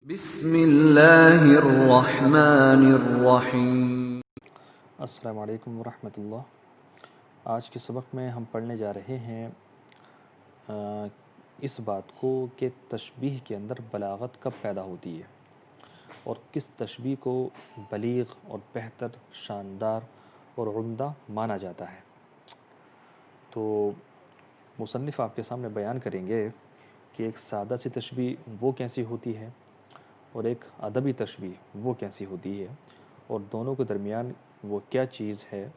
بسم اللہ الرحمن الرحیم۔ السلام علیکم ورحمۃ اللہ۔ آج کے سبق میں ہم پڑھنے جا رہے ہیں اس بات کو کہ تشبیہ کے اندر بلاغت کب پیدا ہوتی ہے اور کس تشبیہ کو بلیغ اور بہتر، شاندار اور عمدہ مانا جاتا ہے۔ تو مصنف آپ کے سامنے بیان کریں گے کہ ایک سادہ سی تشبیہ وہ کیسی ہوتی ہے اور ایک ادبی تشبیہ وہ کیسی ہوتی ہے، اور دونوں کے درمیان وہ کیا چیز ہے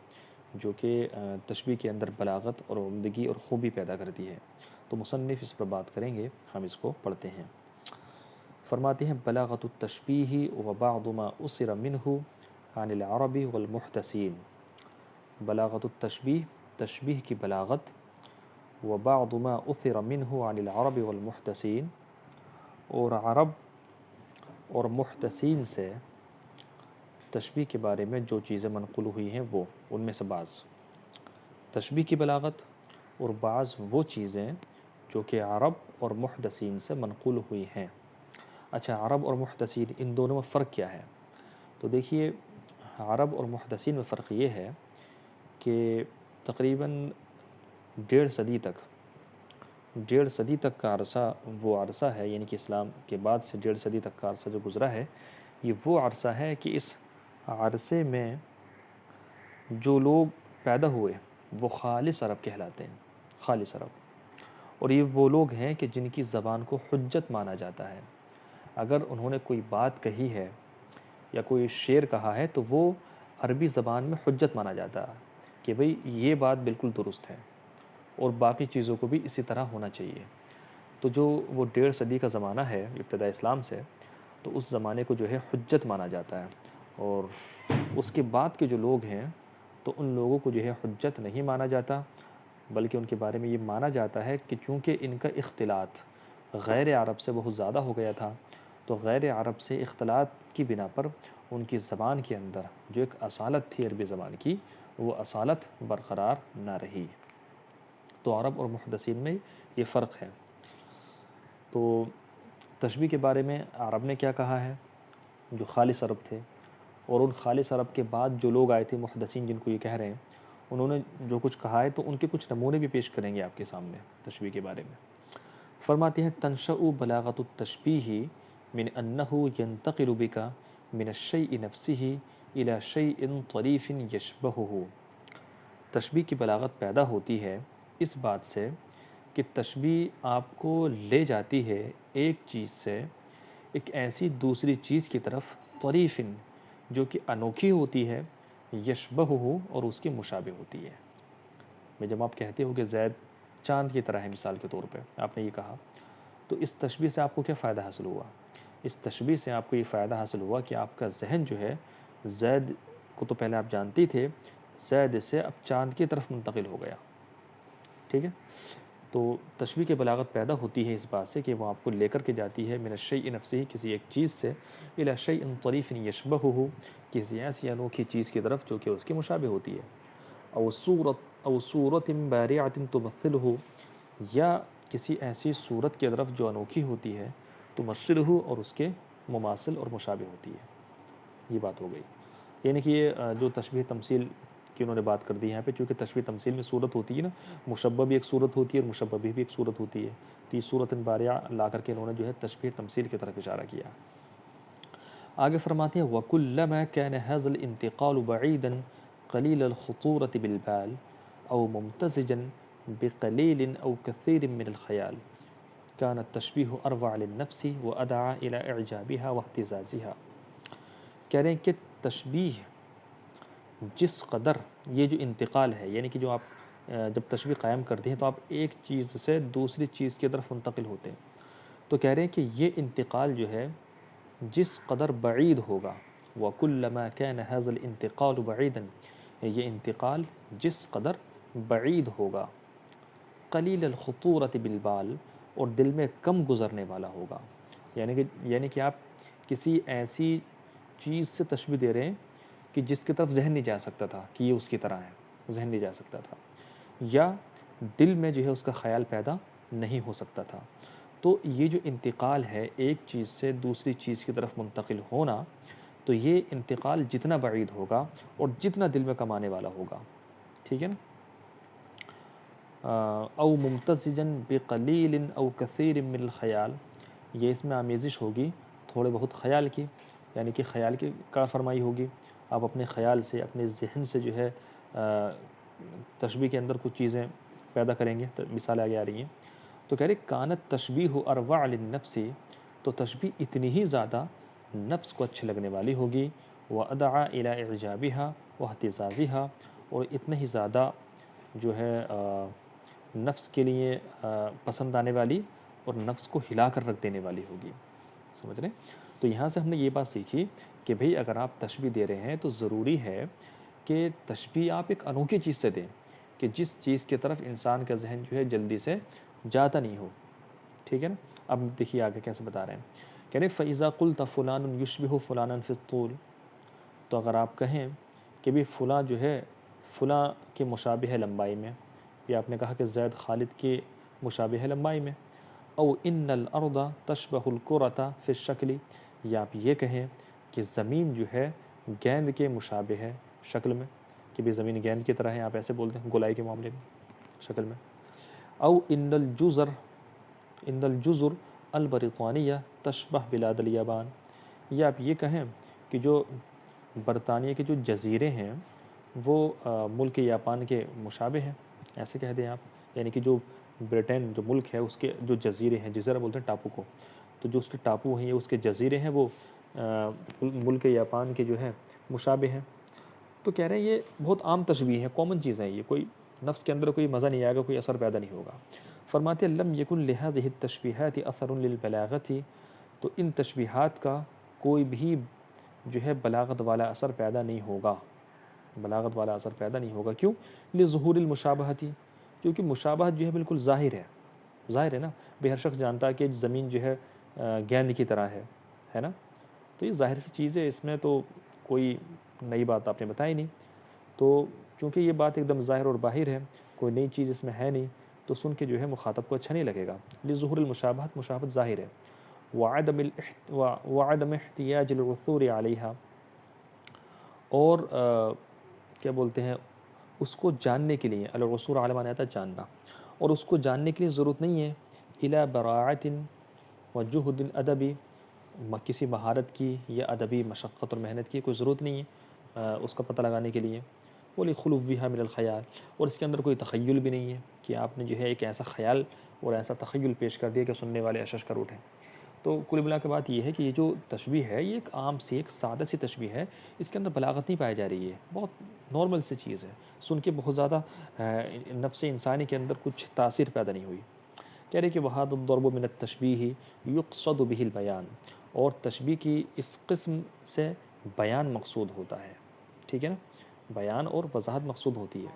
جو کہ تشبیہ کے اندر بلاغت اور عمدگی اور خوبی پیدا کرتی ہے۔ تو مصنف اس پر بات کریں گے، ہم اس کو پڑھتے ہیں۔ فرماتے ہیں بلاغت التشبیہ و بعض ما اسر منہ عن العرب والمحتسین۔ بلاغت التشبیہ، تشبیہ کی بلاغت، و بعض ما اثر منہ عن العرب والمحتسین، اور عرب اور محتسین سے تشبیہ کے بارے میں جو چیزیں منقول ہوئی ہیں وہ ان میں سے بعض۔ تشبیہ کی بلاغت اور بعض وہ چیزیں جو کہ عرب اور محدثین سے منقول ہوئی ہیں۔ اچھا، عرب اور محدثین، ان دونوں میں فرق کیا ہے؟ تو دیکھیے، عرب اور محدثین میں فرق یہ ہے کہ تقریباً 1.5 صدی تک کا عرصہ وہ عرصہ ہے، یعنی کہ اسلام کے بعد سے 1.5 صدی تک کا عرصہ جو گزرا ہے، یہ وہ عرصہ ہے کہ اس عرصے میں جو لوگ پیدا ہوئے وہ خالص عرب کہلاتے ہیں، خالص عرب۔ اور یہ وہ لوگ ہیں کہ جن کی زبان کو حجت مانا جاتا ہے۔ اگر انہوں نے کوئی بات کہی ہے یا کوئی شعر کہا ہے تو وہ عربی زبان میں حجت مانا جاتا ہے کہ بھئی یہ بات بالکل درست ہے، اور باقی چیزوں کو بھی اسی طرح ہونا چاہیے۔ تو جو وہ 1.5 صدی کا زمانہ ہے ابتداء اسلام سے، تو اس زمانے کو جو ہے حجت مانا جاتا ہے، اور اس کے بعد کے جو لوگ ہیں تو ان لوگوں کو جو ہے حجت نہیں مانا جاتا، بلکہ ان کے بارے میں یہ مانا جاتا ہے کہ چونکہ ان کا اختلاط غیر عرب سے بہت زیادہ ہو گیا تھا، تو غیر عرب سے اختلاط کی بنا پر ان کی زبان کے اندر جو ایک اصالت تھی عربی زبان کی، وہ اصالت برقرار نہ رہی۔ تو عرب اور محدثین میں یہ فرق ہے۔ تو تشبیہ کے بارے میں عرب نے کیا کہا ہے، جو خالص عرب تھے، اور ان خالص عرب کے بعد جو لوگ آئے تھے محدثین جن کو یہ کہہ رہے ہیں، انہوں نے جو کچھ کہا ہے تو ان کے کچھ نمونے بھی پیش کریں گے آپ کے سامنے تشبیہ کے بارے میں۔ فرماتے ہیں تنشأ بلاغت التشبیہ من انہ ینتقل بک من الشیء نفسہ الی شیء طریف یشبہہ۔ تشبیہ کی بلاغت پیدا ہوتی ہے اس بات سے کہ تشبیہ آپ کو لے جاتی ہے ایک چیز سے ایک ایسی دوسری چیز کی طرف، طریف جو کہ انوکھی ہوتی ہے، یشبہہ اور اس کے مشابہ ہوتی ہے۔ میں جب آپ کہتے ہو کہ زید چاند کی طرح ہے، مثال کے طور پہ آپ نے یہ کہا، تو اس تشبیہ سے آپ کو کیا فائدہ حاصل ہوا؟ اس تشبیہ سے آپ کو یہ فائدہ حاصل ہوا کہ آپ کا ذہن جو ہے زید کو تو پہلے آپ جانتے تھے، زید سے اب چاند کی طرف منتقل ہو گیا، ٹھیک ہے؟ تو تشبیہ کی بلاغت پیدا ہوتی ہے اس بات سے کہ وہ آپ کو لے کر کے جاتی ہے من الشیء نفسہ، کسی ایک چیز سے، الی شیء طریف یشبہہ، کسی ایسی انوکھی چیز کی طرف جو کہ اس کے مشابہ ہوتی ہے، او صورت بارعۃ تمثلہ، یا کسی ایسی صورت کی طرف جو انوکھی ہوتی ہے، تمثلہ اور اس کے مماثل اور مشابہ ہوتی ہے۔ یہ بات ہو گئی، یعنی کہ یہ جو تشبیہ تمثیل کی انہوں نے بات کر دی یہاں پہ، چونکہ تشبیہ تمثیل میں صورت ہوتی ہے نا، مشبہ بھی ایک صورت ہوتی ہے اور مشبہ بھی ایک صورت ہوتی ہے، تو یہ صورت بارعہ لا کر کے انہوں نے جو ہے تشبیہ تمثیل کی طرف اشارہ کیا۔ آگے فرماتے ہیں وَكُلَّمَا كَانَ هَذَا الْانتِقَالُ بَعِيدًا قَلِيلَ الْخُطُورَةِ بِالْبَالِ أو ممتزجا بقليل أو كثير من الخيال كان التشبيه أروع للنفس وأدعى إلى إعجابها واهتزازها۔ کہہ رہے ہیں کہ تشبیہ جس قدر، یہ جو انتقال ہے، یعنی کہ جو آپ جب تشبیہ قائم کرتے ہیں تو آپ ایک چیز سے دوسری چیز کی طرف منتقل ہوتے ہیں، تو کہہ رہے ہیں کہ یہ انتقال جو ہے جس قدر بعید ہوگا، وَكُلَّمَا كَانَ هَذَا الْانتِقَالُ بَعِيدًا، یہ انتقال جس قدر بعید ہوگا، قلیل الخطورۃ بالبال، اور دل میں کم گزرنے والا ہوگا، یعنی کہ آپ کسی ایسی چیز سے تشبیہ دے رہے ہیں کہ جس کی طرف ذہن نہیں جا سکتا تھا کہ یہ اس کی طرح ہے، ذہن نہیں جا سکتا تھا، یا دل میں جو ہے اس کا خیال پیدا نہیں ہو سکتا تھا۔ تو یہ جو انتقال ہے ایک چیز سے دوسری چیز کی طرف منتقل ہونا، تو یہ انتقال جتنا بعید ہوگا اور جتنا دل میں کمانے والا ہوگا، ٹھیک ہے نا. او ممتزجن بقلیل او کثیر من الخیال، یہ اس میں آمیزش ہوگی تھوڑے بہت خیال کی، یعنی کہ خیال کی کار فرمائی ہوگی. آپ اپنے خیال سے اپنے ذہن سے جو ہے تشبیہ کے اندر کچھ چیزیں پیدا کریں گے. مثال آگے آ رہی ہیں. تو کہہ رہے کانت تشبیہ ارواع للنفس، تو تشبیہ اتنی ہی زیادہ نفس کو اچھی لگنے والی ہوگی. وادعا الی اعجابها واہتزازها، اور اتنا ہی زیادہ جو ہے نفس کے لیے پسند آنے والی اور نفس کو ہلا کر رکھ دینے والی ہوگی. سمجھ رہے ہیں؟ تو یہاں سے ہم نے یہ بات سیکھی کہ بھئی اگر آپ تشبیہ دے رہے ہیں تو ضروری ہے کہ تشبیہ آپ ایک انوکھی چیز سے دیں کہ جس چیز کی طرف انسان کا ذہن جو ہے جلدی سے جاتا نہیں ہو. ٹھیک ہے نا. اب دیکھیے آگے کیسے بتا رہے ہیں. کہہ رہے فَإِذَا قُلْتَ فُلَانٌ يُشْبِهُ فُلَانًا فِي الطُّولِ، تو اگر آپ کہیں کہ بھی فلاں جو ہے فلاں کے مشابہ ہے لمبائی میں، یا آپ نے کہا کہ زید خالد کے مشابہ ہے لمبائی میں. او ان الارض تشبہ الکرۃ فی الشکل، یا آپ یہ کہیں کہ زمین جو ہے گیند کے مشابہ ہے شکل میں، کہ بھی زمین گیند کی طرح ہے، آپ ایسے بولتے ہیں گولائی کے معاملے میں شکل میں. او ان الجزر البرطانیہ تشبہ بلاد الیابان، یا آپ یہ کہیں کہ جو برطانیہ کے جو جزیرے ہیں وہ ملک یابان کے مشابہ ہیں، ایسے کہہ دیں آپ. یعنی کہ جو برٹین جو ملک ہے اس کے جو جزیرے ہیں، جزیرہ بولتے ہیں ٹاپو کو، تو جو اس کے ٹاپو ہیں یا اس کے جزیرے ہیں وہ ملک یابان کے جو ہے مشابہ ہیں. تو کہہ رہے ہیں یہ بہت عام تشبیہ ہے، کامن چیز ہے، یہ کوئی نفس کے اندر کوئی مزہ نہیں آئے گا، کوئی اثر پیدا نہیں ہوگا. فرماتے لم یکن لہذہ التشبیہات اثر للبلاغت، تو ان تشبیہات کا کوئی بھی جو ہے بلاغت والا اثر پیدا نہیں ہوگا. بلاغت والا اثر پیدا نہیں ہوگا. کیوں؟ لظہور المشابہت، کیونکہ مشابہت جو ہے بالکل ظاہر ہے. ظاہر ہے نا، بے ہر شخص جانتا ہے کہ زمین جو ہے گیند کی طرح ہے نا. تو یہ ظاہر سی چیز ہے، اس میں تو کوئی نئی بات آپ نے بتائی نہیں. تو چونکہ یہ بات ایک دم ظاہر اور باہر ہے، کوئی نئی چیز اس میں ہے نہیں، تو سن کے جو ہے مخاطب کو اچھا نہیں لگے گا. لظہور المشابہت، مشابہت ظاہر ہے. وعدم احتیاج العثور علیہا، اور کیا بولتے ہیں اس کو جاننے کے لیے، العثور علی معنی آتا ہے جاننا، اور اس کو جاننے کے لیے ضرورت نہیں ہے الی براعت و جہد ادبی، کسی مہارت کی یا ادبی مشقت اور محنت کی کوئی ضرورت نہیں ہے اس کا پتہ لگانے کے لیے. ولخلوها من الخیال، اور اس کے اندر کوئی تخیل بھی نہیں ہے کہ آپ نے جو ہے ایک ایسا خیال اور ایسا تخیل پیش کر دیا کہ سننے والے اشش کر اٹھیں. تو کل ملا کے بات یہ ہے کہ یہ جو تشبیہ ہے یہ ایک عام سی ایک سادہ سی تشبیہ ہے، اس کے اندر بلاغت نہیں پائی جا رہی ہے، بہت نارمل سی چیز ہے، سن کے بہت زیادہ نفس انسانی کے اندر کچھ تاثیر پیدا نہیں ہوئی. کہہ رہے کہ وہاد الضرب من التشبیہ یقصد به البیان، اور تشبیہ کی اس قسم سے بیان مقصود ہوتا ہے. ٹھیک ہے نا، بیان اور وضاحت مقصود ہوتی ہے.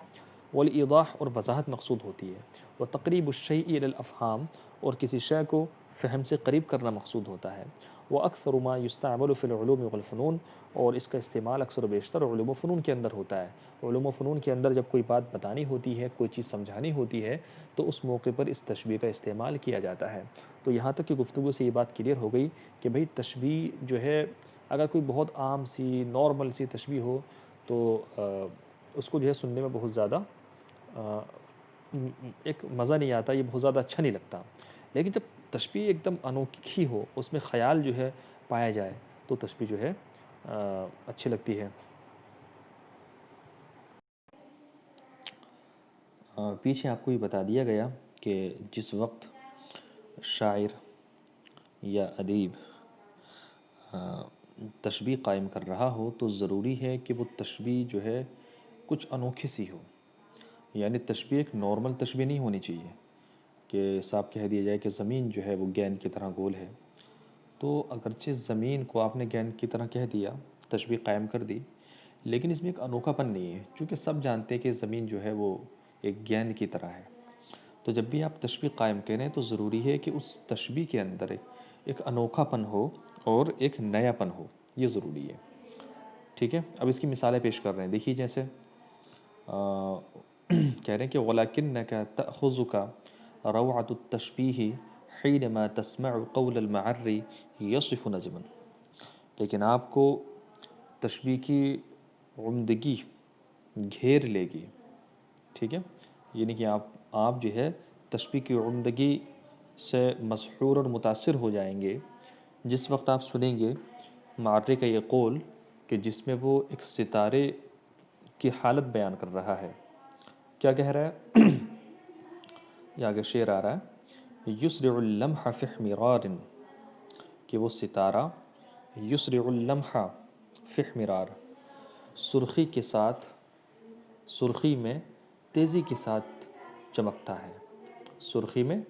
والایضاح، اور وضاحت مقصود ہوتی ہے. وتقریب الشیء الی الافہام، اور کسی شے کو فہم سے قریب کرنا مقصود ہوتا ہے. واکثر ما یستعمل فی العلوم والفنون، اور اس کا استعمال اکثر و بیشتر علوم و فنون کے اندر ہوتا ہے. علوم و فنون کے اندر جب کوئی بات بتانی ہوتی ہے، کوئی چیز سمجھانی ہوتی ہے، تو اس موقع پر اس تشبیہ کا استعمال کیا جاتا ہے. تو یہاں تک کہ گفتگو سے یہ بات کلیئر ہو گئی کہ بھئی تشبیہ جو ہے اگر کوئی بہت عام سی نارمل سی تشبیہ ہو تو اس کو جو ہے سننے میں بہت زیادہ ایک مزہ نہیں آتا، یہ بہت زیادہ اچھا نہیں لگتا. لیکن جب تشبیہ ایک دم انوکھی ہو، اس میں خیال جو ہے پایا جائے، تو تشبیہ جو ہے اچھی لگتی ہے. پیچھے آپ کو یہ بتا دیا گیا کہ جس وقت شاعر یا ادیب تشبیہ قائم کر رہا ہو تو ضروری ہے کہ وہ تشبیہ جو ہے کچھ انوکھی سی ہو. یعنی تشبیہ ایک نارمل تشبیہ نہیں ہونی چاہیے کہ صاحب کہہ دیا جائے کہ زمین جو ہے وہ گیند کی طرح گول ہے. تو اگرچہ زمین کو آپ نے گیند کی طرح کہہ دیا، تشبیہ قائم کر دی، لیکن اس میں ایک انوکھا پن نہیں ہے، چونکہ سب جانتے ہیں کہ زمین جو ہے وہ ایک گیند کی طرح ہے. تو جب بھی آپ تشبیہ قائم کریں تو ضروری ہے کہ اس تشبیہ کے اندر ایک انوکھا پن ہو اور ایک نیا پن ہو، یہ ضروری ہے. ٹھیک ہے. اب اس کی مثالیں پیش کر رہے ہیں. دیکھیے جیسے کہہ رہے ہیں کہ وَلَكِنَّكَ تَأْخُذُكَ رَوْعَةُ التَّشْبِيهِ حینما تسمع قول المعری یصف نجما، لیکن آپ کو تشبیہ کی عمدگی گھیر لے گی، ٹھیک ہے، یعنی کہ آپ جو ہے تشبیہ کی عمدگی سے مسحور اور متاثر ہو جائیں گے جس وقت آپ سنیں گے معرّی کا یہ قول کہ جس میں وہ ایک ستارے کی حالت بیان کر رہا ہے۔ کیا کہہ رہا ہے؟ یہ آگے شعر آ رہا ہے، یسرع اللمح فی احمرار، کہ وہ ستارہ یسرع اللمح فی احمرار، سرخی کے ساتھ، سرخی میں تیزی کے ساتھ چمکتا ہے، سرخی میں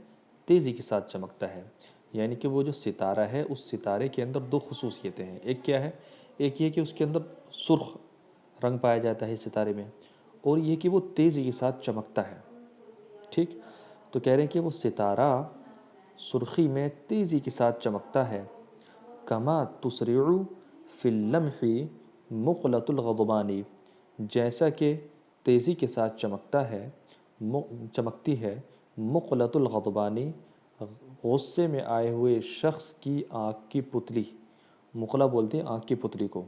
تیزی کے ساتھ چمکتا ہے، یعنی کہ وہ جو ستارہ ہے اس ستارے کے اندر دو خصوصیتیں ہیں، ایک کیا ہے؟ ایک یہ کہ اس کے اندر سرخ رنگ پایا جاتا ہے اس ستارے میں، اور یہ کہ وہ تیزی کے ساتھ چمکتا ہے، ٹھیک؟ تو کہہ رہے ہیں کہ وہ ستارہ سرخی میں تیزی کے ساتھ چمکتا ہے، کما تسرع فی اللمح مقلۃ الغضبان، جیسا کہ تیزی کے ساتھ چمکتی ہے مقلۃ الغضبانی، غصے میں آئے ہوئے شخص کی آنکھ کی پتلی، مقلہ بولتے ہیں آنکھ کی پتلی کو،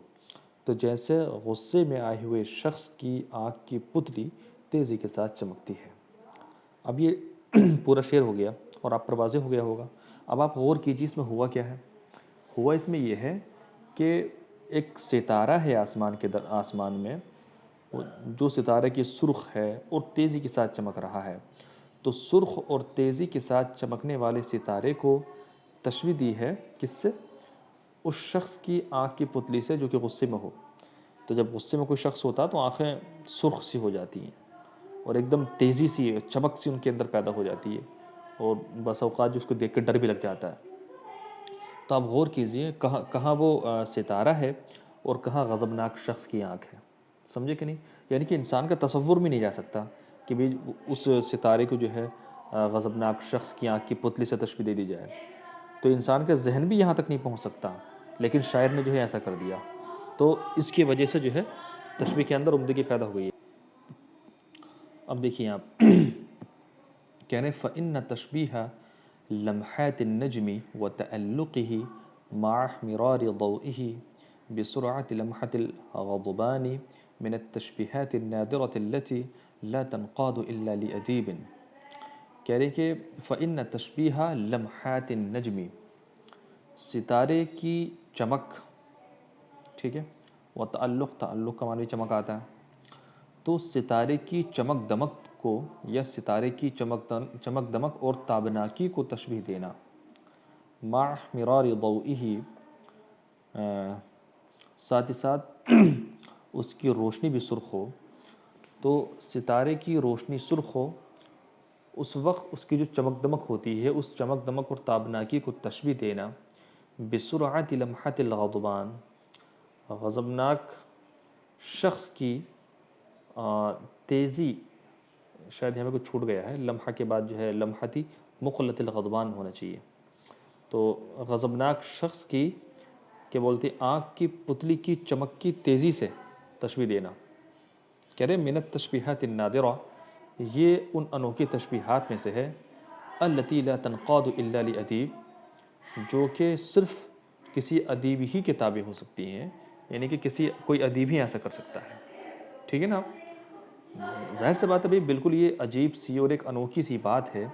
تو جیسے غصے میں آئے ہوئے شخص کی آنکھ کی پتلی تیزی کے ساتھ چمکتی ہے۔ اب یہ پورا شعر ہو گیا اور آپ پر واضح ہو گیا ہوگا۔ اب آپ غور کیجیے اس میں ہوا کیا ہے۔ ہوا اس میں یہ ہے کہ ایک ستارہ ہے آسمان میں، جو ستارے کی سرخ ہے اور تیزی کے ساتھ چمک رہا ہے، تو سرخ اور تیزی کے ساتھ چمکنے والے ستارے کو تشبیہ دی ہے کس سے؟ اس شخص کی آنکھ کی پتلی سے جو کہ غصے میں ہو۔ تو جب غصے میں کوئی شخص ہوتا تو آنکھیں سرخ سی ہو جاتی ہیں اور ایک دم تیزی سی چمک سی ان کے اندر پیدا ہو جاتی ہے، اور بس اوقات جو اس کو دیکھ کے ڈر بھی لگ جاتا ہے۔ تو آپ غور کیجئے کہاں وہ ستارہ ہے اور کہاں غضبناک شخص کی آنکھ ہے، سمجھے کہ نہیں؟ یعنی کہ انسان کا تصور بھی نہیں جا سکتا کہ بھی اس ستارے کو جو ہے غضبناک شخص کی آنکھ کی پتلی سے تشبیہ دے دی جائے، تو انسان کا ذہن بھی یہاں تک نہیں پہنچ سکتا، لیکن شاعر نے جو ہے ایسا کر دیا، تو اس کی وجہ سے جو ہے تشبیہ کے اندر عمدگی پیدا ہو گئی ہے۔ اب دیکھیے آپ کہہ رہے ہیں فَإِنَّ تَشْبِيهَ لَمْحَاتِ النَّجْمِ وَتَأَلُّقِهِ مَعَ احْمِرَارِ ضَوْئِهِ بِسُرْعَةِ لَمْحَةِ الْغَضْبَانِ مِنَ التَّشْبِيهَاتِ النَّادِرَةِ الَّتِي لَا تَنْقَادُ إِلَّا لِأَدِيبٍ۔ کہہ رہے ہیں کہ فَإِنَّ تَشْبِيهَ لَمْحَاتِ النَّجْمِ، ستارے کی چمک، ٹھیک ہے، وَتَأَلُّقِ، تعلق کا معنی چمک آتا ہے، تو ستارے کی چمک دمک کو یا ستارے کی چمک دمک اور تابناکی کو تشبیہ دینا، مع احمرار ضوئہ، ساتھ ہی ساتھ اس کی روشنی بھی سرخ ہو، تو ستارے کی روشنی سرخ ہو اس وقت اس کی جو چمک دمک ہوتی ہے اس چمک دمک اور تابناکی کو تشبیہ دینا بسرعت لمحت الغضبان، غضبناک شخص کی تیزی، شاید ہمیں کچھ چھوٹ گیا ہے، لمحہ کے بعد جو ہے لمحتی مقلۃ الغضبان ہونا چاہیے، تو غضبناک شخص کی کیا بولتے آنکھ کی پتلی کی چمک کی تیزی سے تشبیہ دینا۔ کہہ رہے من التشبیہات النادرہ، یہ ان انوکھی تشبیہات میں سے ہے، التی لا تنقاد الا لادیب، جو کہ صرف کسی ادیب ہی کے تابع ہو سکتی ہیں، یعنی کہ کوئی ادیب ہی ایسا کر سکتا ہے، ٹھیک ہے نا؟ ظاہر سی بات ہے بھائی، بالکل یہ عجیب سی اور ایک انوکھی سی بات ہے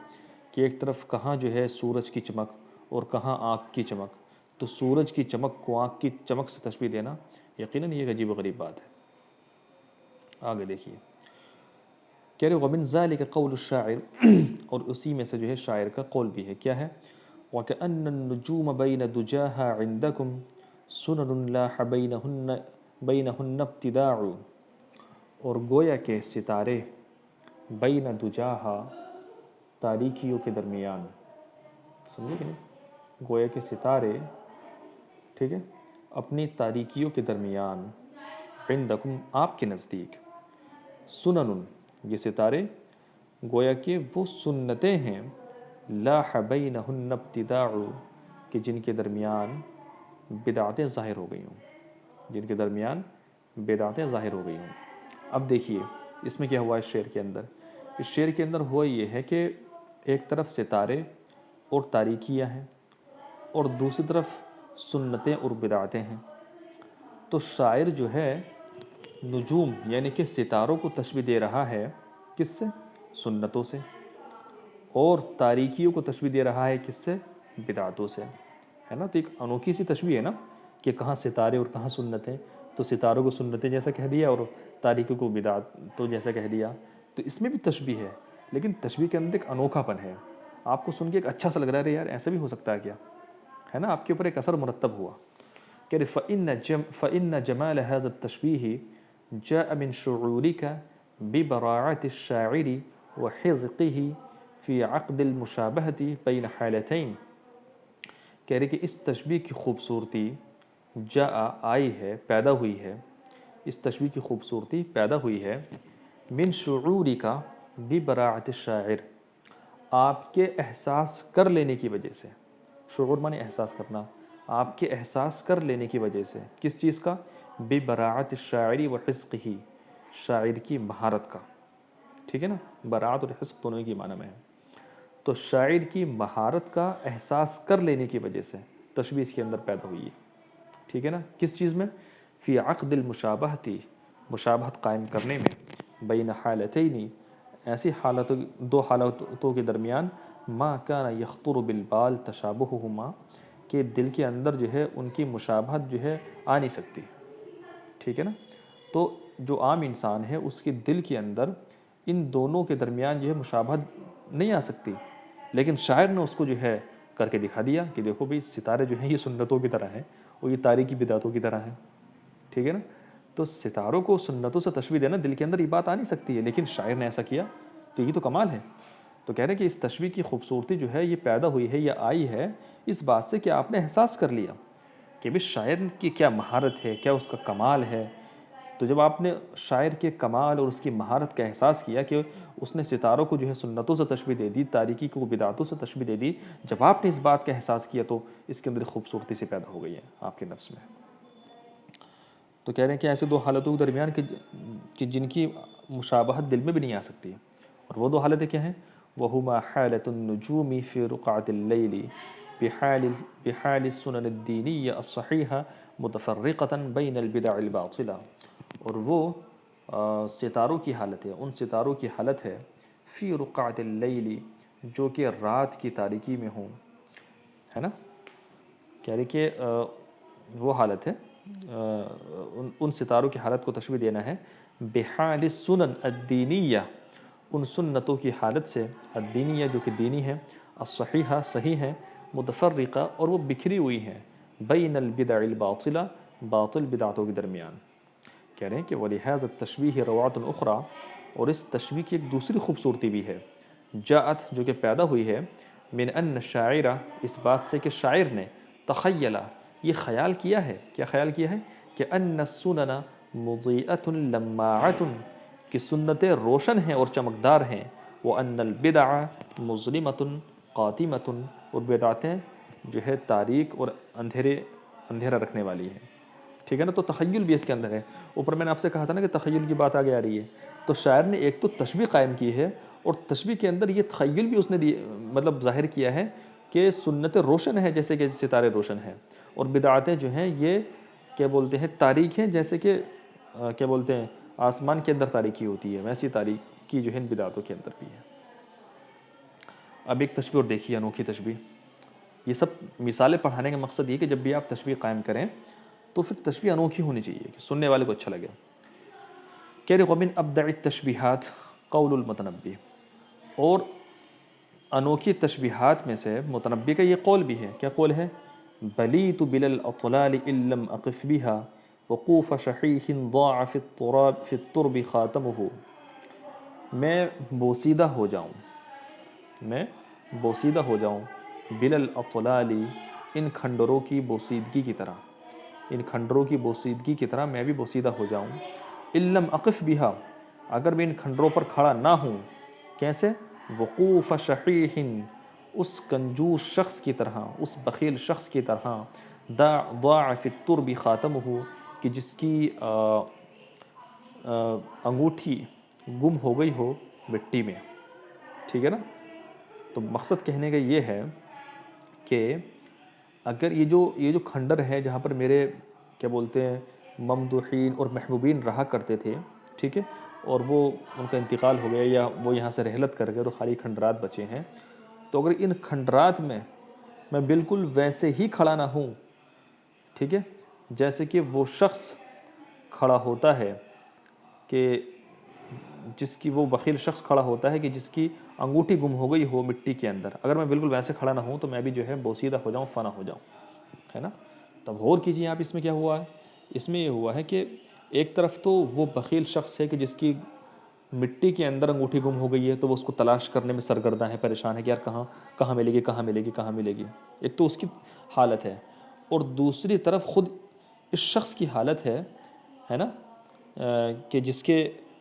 کہ ایک طرف کہاں جو ہے سورج کی چمک اور کہاں آنکھ کی چمک، تو سورج کی چمک کو آنکھ کی چمک سے تشبیہ دینا یقیناً یہ عجیب و غریب بات ہے۔ آگے دیکھیے کہہ رہے ومن ذلک قول الشاعر، اور اسی میں سے جو ہے شاعر کا قول بھی ہے، کیا ہے؟ وَكَأَنَّ النُّجُومَ بَيْنَ دُجَاهَا عِنْدَكُمْ سُنَنٌ لَاحَ بَيْنَهُنَّ ابْتِدَاعُ، اور گویا کہ ستارے بین دجاہا، تاریکیوں کے درمیان، سمجھے کہ نہیں؟ گویا کہ ستارے، ٹھیک ہے، اپنی تاریکیوں کے درمیان، عندکم، آپ کے نزدیک، سنن، یہ ستارے گویا کہ وہ سنتیں ہیں، لاح بینہن ابتداع، کہ جن کے درمیان بدعتیں ظاہر ہو گئی ہوں، جن کے درمیان بدعتیں ظاہر ہو گئی ہوں۔ اب دیکھیے اس میں کیا ہوا اس شعر کے اندر، اس شعر کے اندر ہوا یہ ہے کہ ایک طرف ستارے اور تاریکیاں ہیں، اور دوسری طرف سنتیں اور بدعتیں ہیں۔ تو شاعر جو ہے نجوم یعنی کہ ستاروں کو تشبیہ دے رہا ہے، کس سے؟ سنتوں سے، اور تاریکیوں کو تشبیہ دے رہا ہے کس سے؟ بدعتوں سے، ہے نا؟ تو ایک انوکھی سی تشبیہ ہے نا، کہ کہاں ستارے اور کہاں سنتیں، تو ستاروں کو سنتیں جیسا کہہ دیا اور تاریکیوں کو بدعتوں جیسا کہہ دیا، تو اس میں بھی تشبیہ ہے، لیکن تشبیہ کے اندر ایک انوکھا پن ہے۔ آپ کو سن کے ایک اچھا سا لگ رہا ہے، یار ایسا بھی ہو سکتا ہے کیا، ہے نا؟ آپ کے اوپر ایک اثر مرتب ہوا کہ فَإِنَّ جَمَالَ هَذَا التَّشْبِيهِ جَاءَ مِنْ شُعُورِكَ بِبَرَاعَةِ الشَّاعِرِ وَحِذْقِهِ فِي عَقْدِ الْمُشَابَهَةِ بَيْنَ حَالَتَيْنِ۔ کہہ رہے کہ اس تشبیہ کی خوبصورتی جاء آئی ہے، پیدا ہوئی ہے، اس تشبیہ کی خوبصورتی پیدا ہوئی ہے من شعورِكَ بِبَرَاعَةِ الشَّاعِرِ، آپ کے احساس کر لینے کی وجہ سے۔ شعور مانے احساس کرنا، آپ کے احساس کر لینے کی وجہ سے، کس چیز کا؟ ببراعت الشاعری و حذقہ، شاعر کی مہارت کا، ٹھیک ہے نا؟ براعت اور حذق دونوں کی معنی میں ہے۔ تو شاعر کی مہارت کا احساس کر لینے کی وجہ سے تشبیہ اس کے اندر پیدا ہوئی ہے، ٹھیک ہے نا؟ کس چیز میں؟ فی عقد المشابہتی، مشابہت قائم کرنے میں، بین حالتین، ایسی حالتوں، دو حالتوں کے درمیان، ما کان یخطر بالبال تشابہہما، کہ دل کے اندر جو ہے ان کی مشابہت جو ہے آ نہیں سکتی، ٹھیک ہے نا؟ تو جو عام انسان ہے اس کے دل کے اندر ان دونوں کے درمیان جو ہے مشابہت نہیں آ سکتی، لیکن شاعر نے اس کو جو ہے کر کے دکھا دیا کہ دیکھو بھئی ستارے جو ہیں یہ سنتوں کی طرح ہیں اور یہ تاریکی بدعتوں کی طرح ہیں، ٹھیک ہے نا؟ تو ستاروں کو سنتوں سے تشبیہ دینا، دل کے اندر یہ بات آ نہیں سکتی ہے، لیکن شاعر نے ایسا کیا، تو یہ تو کمال ہے۔ تو کہہ رہے ہیں کہ اس تشبیہ کی خوبصورتی جو ہے یہ پیدا ہوئی ہے یا آئی ہے اس بات سے کہ آپ نے احساس کر لیا کہ بھی شاعر کی کیا مہارت ہے، کیا اس کا کمال ہے۔ تو جب آپ نے شاعر کے کمال اور اس کی مہارت کا احساس کیا کہ اس نے ستاروں کو جو ہے سنتوں سے تشبیہ دے دی، تاریکی کو بدعتوں سے تشبیہ دے دی، جب آپ نے اس بات کا احساس کیا تو اس کے اندر خوبصورتی سے پیدا ہو گئی ہے آپ کے نفس میں۔ تو کہہ رہے ہیں کہ ایسے دو حالتوں کے درمیان کہ جن کی مشابہت دل میں بھی نہیں آ سکتی، اور وہ دو حالتیں کیا ہیں؟ وَهُمَا حَالَةُ النُّجُومِ فِي رُقْعَةِ اللَّيْلِ بِحَالِ السُّنَنِ الدِّينِيَّةِ الصَّحِيحَةِ مُتَفَرِّقَةً بَيْنَ الْبِدَعِ الْبَاطِلَةِ، اور وہ ستاروں کی حالت ہے، ان ستاروں کی حالت ہے فی رقعۃ اللیل، جو کہ رات کی تاریکی میں ہوں، ہے نا؟ کہہ رہے کہ وہ حالت ہے، ان ستاروں کی حالت کو تشبیہ دینا ہے بحال السنن الدینیہ، ان سنتوں کی حالت سے، الدینیہ جو کہ دینی ہے، الصحیحہ صحیح ہے، متفرقہ اور وہ بکھری ہوئی ہیں، بین البدع الباطلہ، باطل بدعتوں کے درمیان۔ کہہ رہے ہیں کہ وَلِهَذَا التَّشْبِيهِ رَوَعَةٌ أُخْرَى، اور اس تشبیہ کی ایک دوسری خوبصورتی بھی ہے، جاءت جو کہ پیدا ہوئی ہے، من ان الشاعر، اس بات سے کہ شاعر نے، تخیلہ یہ خیال کیا ہے، کیا خیال کیا ہے؟ کہ ان السنن مضیئۃ لماعۃ، کہ سنتیں روشن ہیں اور چمکدار ہیں، وان البدع مظلمۃ قاتمۃ، اور بدعتیں جو ہے تاریک اور اندھیرا رکھنے والی ہیں، ٹھیک ہے نا؟ تو تخیل بھی اس کے اندر ہے۔ اوپر میں نے آپ سے کہا تھا نا کہ تخیل کی بات آگے آ رہی ہے، تو شاعر نے ایک تو تشبیہ قائم کی ہے، اور تشبیہ کے اندر یہ تخیل بھی اس نے مطلب ظاہر کیا ہے کہ سنتیں روشن ہیں جیسے کہ ستارے روشن ہیں، اور بدعتیں جو ہیں یہ کیا بولتے ہیں تاریک ہیں، جیسے کہ کیا بولتے ہیں آسمان کے اندر تاریکی ہوتی ہے، ویسی تاریکی جو ہے ان بدعتوں کے اندر بھی ہے۔ اب ایک تشبیہ اور دیکھیے، انوکھی تشبیہ۔ یہ سب مثالیں پڑھانے کا مقصد یہ کہ جب بھی آپ تشبیہ قائم کریں تو پھر تشبیہ انوکھی ہونی چاہیے کہ سننے والے کو اچھا لگے۔ کہہ رہے وَمِنْ أَبْدَعِ التَّشْبِيهَاتِ قَوْلُ الْمُتَنَبِّي، اور انوکھی تشبیہات میں سے متنبی کا یہ قول بھی ہے، کیا قول ہے؟ بلیت بلا الاطلال ان لم اقف بها وقوف شحیح ضاع فی الترب خاتمه، میں بوسیدہ ہو جاؤں، میں بوسیدہ ہو جاؤں، بلا الاطلال، ان کھنڈروں کی بوسیدگی کی طرح، ان کھنڈروں کی بوسیدگی کی طرح میں بھی بوسیدہ ہو جاؤں، ان لم اقف بها، اگر میں ان کھنڈروں پر کھڑا نہ ہوں، کیسے؟ وقوف شحیح، اس کنجوس شخص کی طرح، اس بخیل شخص کی طرح، ضاع فی الترب خاتمہ، کہ جس کی انگوٹھی گم ہو گئی ہو مٹی میں، ٹھیک ہے نا؟ تو مقصد کہنے کا یہ ہے کہ اگر یہ جو کھنڈر ہے جہاں پر میرے کیا بولتے ہیں ممدوحین اور محبوبین رہا کرتے تھے، ٹھیک ہے، اور وہ ان کا انتقال ہو گیا یا وہ یہاں سے رحلت کر گئے تو خالی کھنڈرات بچے ہیں، تو اگر ان کھنڈرات میں بالکل ویسے ہی کھڑا نہ ہوں، ٹھیک ہے، جیسے کہ وہ شخص کھڑا ہوتا ہے کہ جس کی وہ بخیل شخص کھڑا ہوتا ہے کہ جس کی انگوٹھی گم ہو گئی ہو مٹی کے اندر، اگر میں بالکل ویسے کھڑا نہ ہوں تو میں بھی جو ہے بوسیدہ ہو جاؤں، فنا ہو جاؤں، ہے نا۔ تب غور کیجیے آپ، اس میں کیا ہوا ہے؟ اس میں یہ ہوا ہے کہ ایک طرف تو وہ بخیل شخص ہے کہ جس کی مٹی کے اندر انگوٹھی گم ہو گئی ہے، تو وہ اس کو تلاش کرنے میں سرگرداں ہے، پریشان ہے کہ یار کہاں ملے گی، کہاں ملے گی، کہاں ملے گی، ایک تو اس کی حالت ہے، اور دوسری طرف خود اس شخص کی حالت ہے نا، کہ جس کے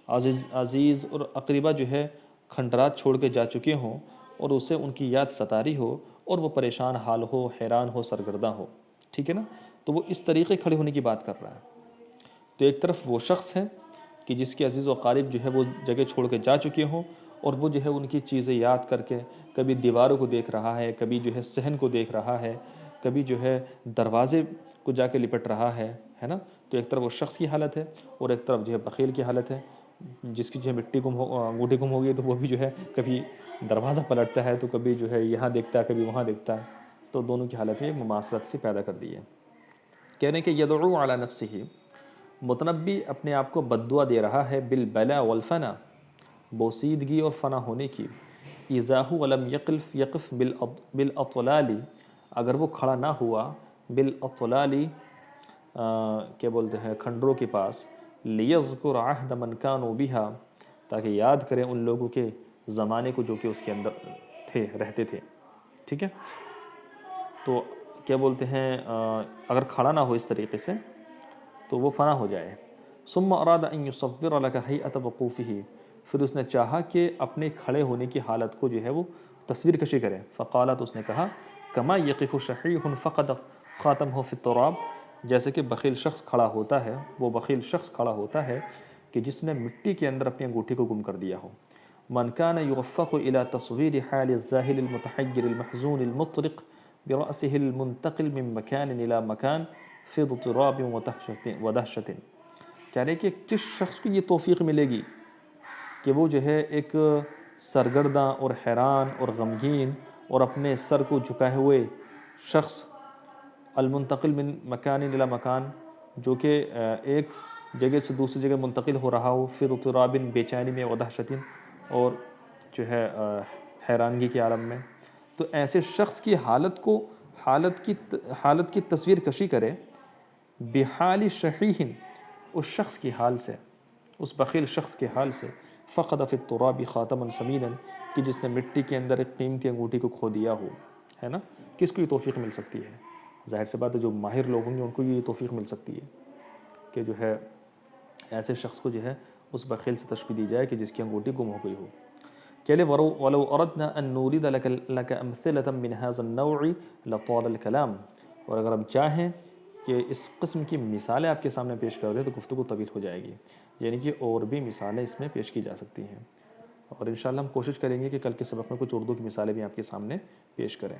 عزیز اور اقربا جو ہے کھنڈرات چھوڑ کے جا چکے ہوں اور اسے ان کی یاد ستاری ہو اور وہ پریشان حال ہو، حیران ہو، سرگرداں ہو، ٹھیک ہے نا، تو وہ اس طریقے کھڑے ہونے کی بات کر رہا ہے۔ تو ایک طرف وہ شخص ہے کہ جس کے عزیز و اقارب جو ہے وہ جگہ چھوڑ کے جا چکے ہوں اور وہ جو ہے ان کی چیزیں یاد کر کے کبھی دیواروں کو دیکھ رہا ہے، کبھی جو ہے صحن کو دیکھ رہا ہے، کبھی جو ہے دروازے کو جا کے لپٹ رہا ہے نا۔ تو ایک طرف وہ شخص کی حالت ہے اور ایک طرف جو ہے بخیل کی حالت ہے، جس کی جو ہے انگوٹھی گم ہو گئی تو وہ بھی جو ہے کبھی دروازہ پلٹتا ہے تو کبھی جو ہے یہاں دیکھتا ہے، کبھی وہاں دیکھتا ہے، تو دونوں کی حالت میں مماثلت سے پیدا کر دی ہے۔ کہہ رہے ہیں کہ یدعو علی نفسہ، متنبی اپنے آپ کو بددعا دے رہا ہے بالبلا والفنا، بوسیدگی اور فنا ہونے کی، اذا هو لم یقف بالاطلال، اگر وہ کھڑا نہ ہوا بالاطلال، کیا بولتے ہیں کھنڈروں کے پاس، لیذکر عہد من کانوا بہا، تاکہ یاد کریں ان لوگوں کے زمانے کو جو کہ اس کے اندر رہتے تھے، ٹھیک ہے۔ تو کیا بولتے ہیں اگر کھڑا نہ ہو اس طریقے سے تو وہ فنا ہو جائے۔ ثم اراد ان یصور لك هیئۃ وقوفہ، پھر اس نے چاہا کہ اپنے کھڑے ہونے کی حالت کو جو ہے وہ تصویر کشی کرے۔ فقالت، اس نے کہا، کما یقف شحیح فقد خاتمہ فی التراب، جیسے کہ بخیل شخص کھڑا ہوتا ہے، وہ بخیل شخص کھڑا ہوتا ہے کہ جس نے مٹی کے اندر اپنی انگوٹھی کو گم کر دیا ہو۔ من كان يوفق الى تصویر حال الذاهل المتحیر المحزون المطرق برأسه المنتقل من مكان الى مكان فی اضطراب ودہشت، کہہ رہے کہ کس شخص کو یہ توفیق ملے گی کہ وہ جو ہے ایک سرگرداں اور حیران اور غمگین اور اپنے سر کو جھکائے ہوئے شخص، المنتقل من مکان الی مکان، جو کہ ایک جگہ سے دوسری جگہ منتقل ہو رہا ہو، فی اضطراب، بے چینی میں، ودہشت، اور جو ہے حیرانگی کے عالم میں، تو ایسے شخص کی حالت کی تصویر کشی کرے، بحال شحیح، اس شخص کی حال سے، اس بخیل شخص کے حال سے، فقد فی التراب خاتما ثمینا، کہ جس نے مٹی کے اندر ایک قیمتی انگوٹھی کو کھو دیا ہو، ہے نا۔ کس کو یہ توفیق مل سکتی ہے؟ ظاہر سی بات ہے جو ماہر لوگ ہوں گے ان کو یہ توفیق مل سکتی ہے کہ جو ہے ایسے شخص کو جو ہے اس بخیل سے تشبیہ دی جائے کہ جس کی انگوٹھی گم ہو گئی ہو۔ کہ ولو اردنا ان نورد لك امثلة من هذا النوع لطال الكلام، اور اگر ہم چاہیں کہ اس قسم کی مثالیں آپ کے سامنے پیش کر دیں تو گفتگو طویل ہو جائے گی، یعنی کہ اور بھی مثالیں اس میں پیش کی جا سکتی ہیں، اور انشاءاللہ ہم کوشش کریں گے کہ کل کے سبق میں کچھ اردو کی مثالیں بھی آپ کے سامنے پیش کریں۔